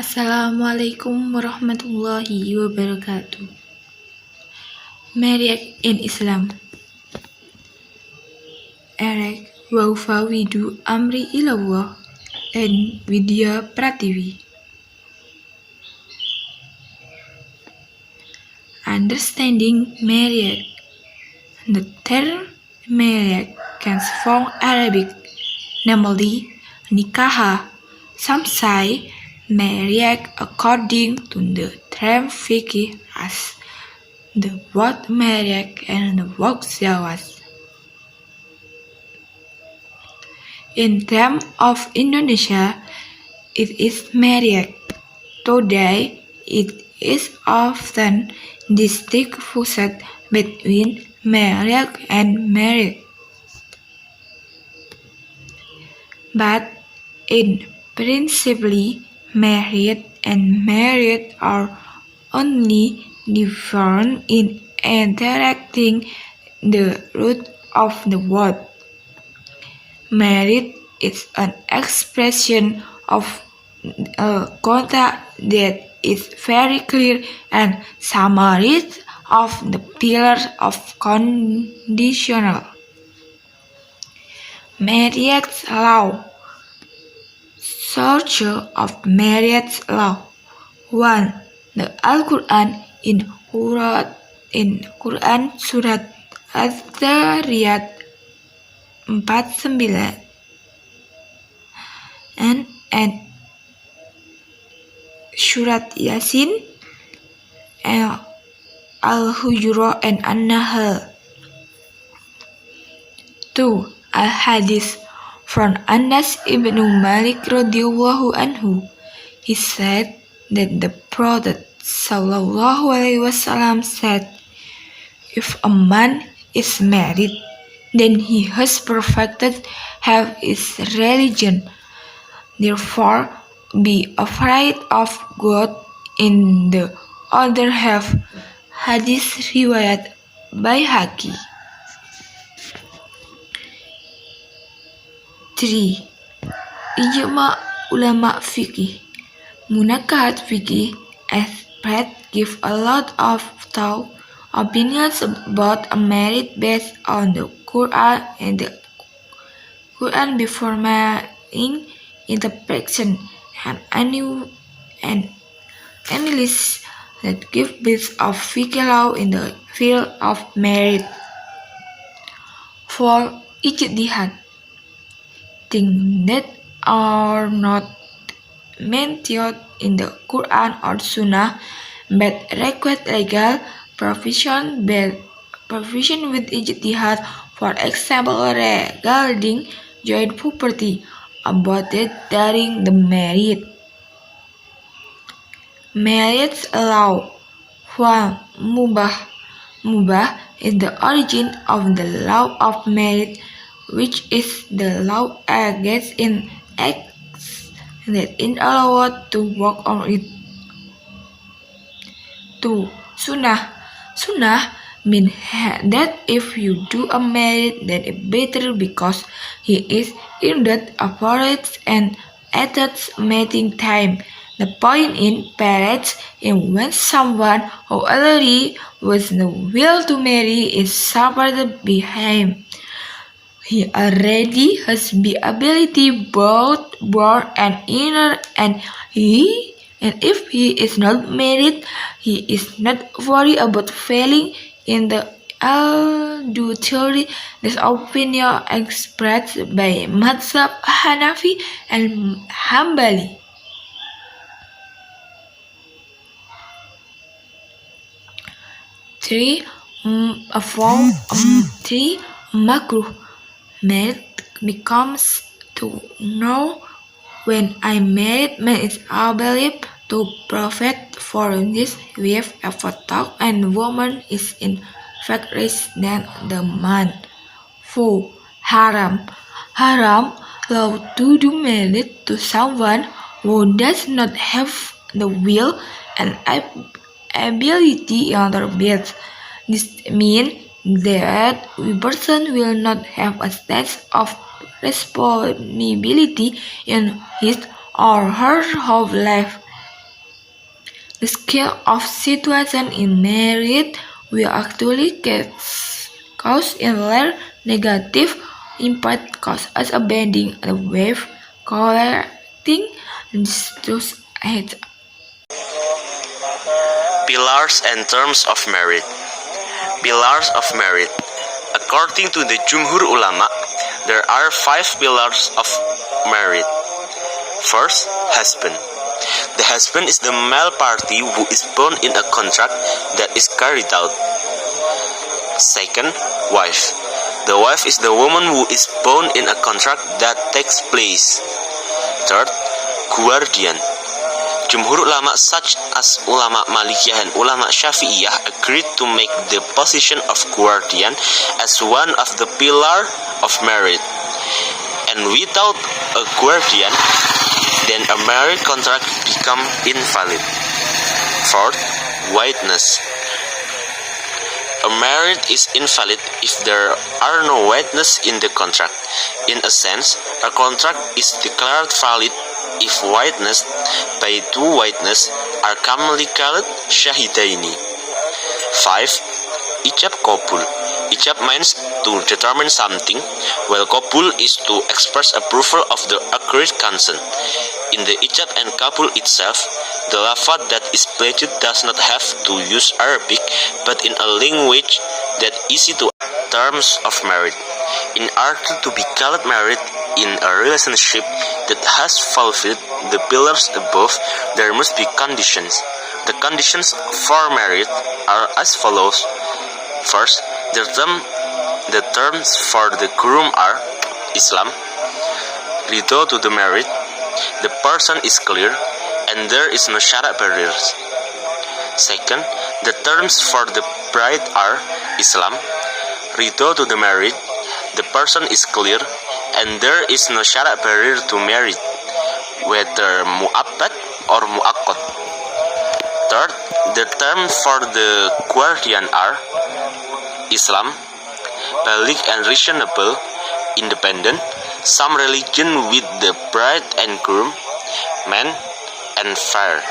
Assalamualaikum warahmatullahi wabarakatuh. Marriage in Islam. Erek Waufawidhu Amriy Ilalloh and Widya Pratiwi. Understanding marriage. The term marriage comes from Arabic, namely nikah. Some say marriage according to the term fiqh as the word marriage and the word zawaj. In terms of Indonesia, it is marriage. Today, it is often distinguished between marriage and marriage. But in principle, married and married are only different in interacting the root of the word. Married is an expression of a contract that is very clear and summary of the pillars of conditional marriage law. Source of marriage law. 1. The Al-Quran in Quran Surat Az-Zariyat 49 and Surat Yasin, Al-Hujurat and An-Nahl. 2. Al-Hadith from Anas ibn Malik radhiyallahu anhu. He said that the Prophet sallallahu alaihi wasallam said, "If a man is married, then he has perfected half his religion. Therefore, be afraid of God in the other half." Hadis riwayat Baihaqi. 3. Ijma ulama fikih. Munakahat fikih experts give a lot of thought opinions about a marriage based on the Quran and the Quran before making interpretation and analysis that give bits of fiqh law in the field of marriage. 4. Ijtihad. Things that are not mentioned in the Quran or Sunnah but require legal provision with ijtihad, for example regarding joint property, about it during the marriage. Marriage law. 1. Mubah is the origin of the law of marriage, which is the law against in acts that is allowed to work on it. 2. Sunnah means that if you do a marriage, then it better because he is in that approach and at that mating time. The point in marriage is when someone who already was the will to marry is separated by him. He already has the ability both born and inner, and if he is not married, he is not worried about failing in the adultery. This opinion expressed by Mazhab Hanafi and Hambali. 3. Makruh. Married becomes to know when I married man is able to provide for this wife if a talk and woman is in fact less than the man. 4. Haram law to do married to someone who does not have the will and ability under bed. This means that a person will not have a sense of responsibility in his or her whole life. The scale of situation in marriage will actually cause either negative impact cause as a bending, a wave, correcting, and distrust heads. Pillars and terms of marriage. Pillars of marriage. According to the Jumhur Ulama, there are 5 pillars of marriage. First, husband. The husband is the male party who is bound in a contract that is carried out. Second, wife. The wife is the woman who is bound in a contract that takes place. Third, guardian. Jumhur ulama such as ulama Malikiyah and ulama Syafi'iyah agreed to make the position of guardian as one of the pillar of marriage. And without a guardian, then a marriage contract become invalid. Fourth, witness. A marriage is invalid if there are no witnesses in the contract. In a sense, a contract is declared valid if witnessed by 2 witnesses are commonly called syahidaini. 5. Ijab qabul. Ijab means to determine something, while qabul is to express approval of the agreed consent. In the ijab and qabul itself, the lafaz that is pledged does not have to use Arabic, but in a language that is easy to terms of marriage. In order to be called married in a relationship that has fulfilled the pillars above, there must be conditions. The conditions for marriage are as follows. First, the terms for the groom are Islam, ridho to the married, the person is clear, and there is no syara barriers. Second, the terms for the bride are Islam, ridho to the married, the person is clear, and there is no syara barrier to marriage, whether mu'abbad or mu'akkad. Third, the terms for the guardian are Islam, balik and reasonable, independent, some religion with the bride and groom, man, and fair.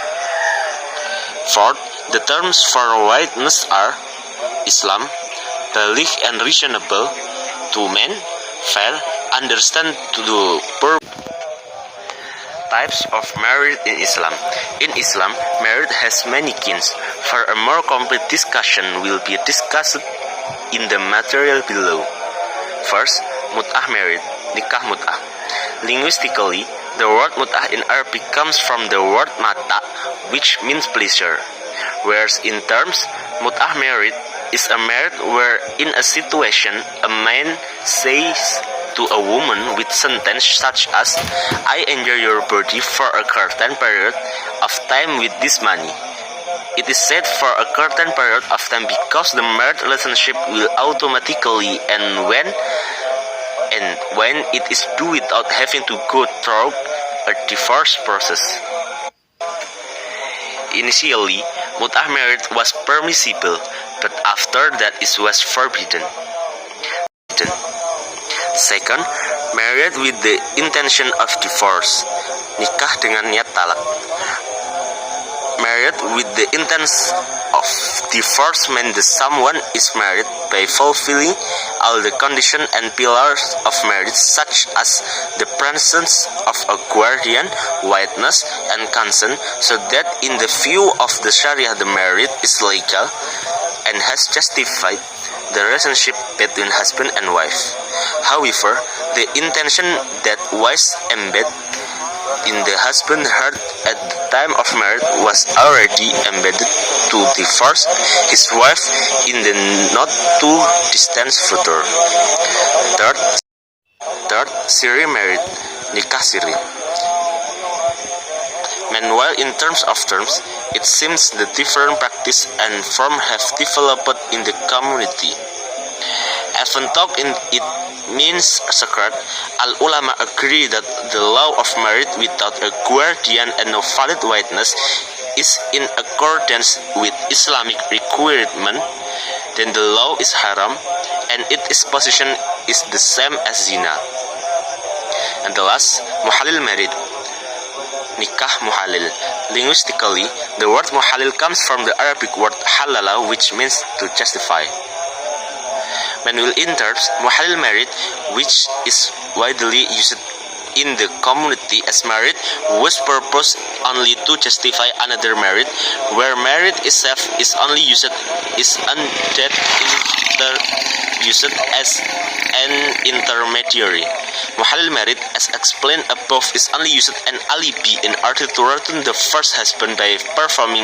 Fourth, the terms for witness are Islam, balik and reasonable, to men, fair, understand to the purpose. Types of marriage in Islam. In Islam, marriage has many kinds. For a more complete discussion will be discussed in the material below. First, mut'ah marriage, nikah mut'ah. Linguistically, the word mut'ah in Arabic comes from the word mata, which means pleasure. Whereas in terms, mut'ah marriage is a marriage where in a situation a man says to a woman with sentence such as, I enjoy your body for a certain period of time with this money. It is said for a certain period of time because the marriage relationship will automatically end when it is due without having to go through a divorce process. Initially, mut'ah marriage was permissible, but after that it was forbidden. Second, married with the intention of divorce, nikah dengan niat talak. Married with the intent of divorce means that someone is married by fulfilling all the conditions and pillars of marriage, such as the presence of a guardian, witness, and consent, so that in the view of the Sharia the marriage is legal and has justified the relationship between husband and wife. However, the intention that was embedded in the husband's heart at the time of marriage was already embedded to divorce his wife in the not too distant future. Third, siri marriage, nikah siri. Meanwhile, in terms, it seems the different practice and form have developed in the community. Even though it means secret, al-ulama agree that the law of marriage without a guardian and no valid witness is in accordance with Islamic requirement, then the law is haram and its position is the same as zina. And the last, muhalil marriage, nikah muhalil. Linguistically, the word muhalil comes from the Arabic word halala, which means to justify. Manual in terms, muhalil married, which is widely used in the community as married, whose purpose only to justify another married, where married itself is only used as an intermediary. Muhalil married, as explained above, is only used an alibi in order to return the first husband by performing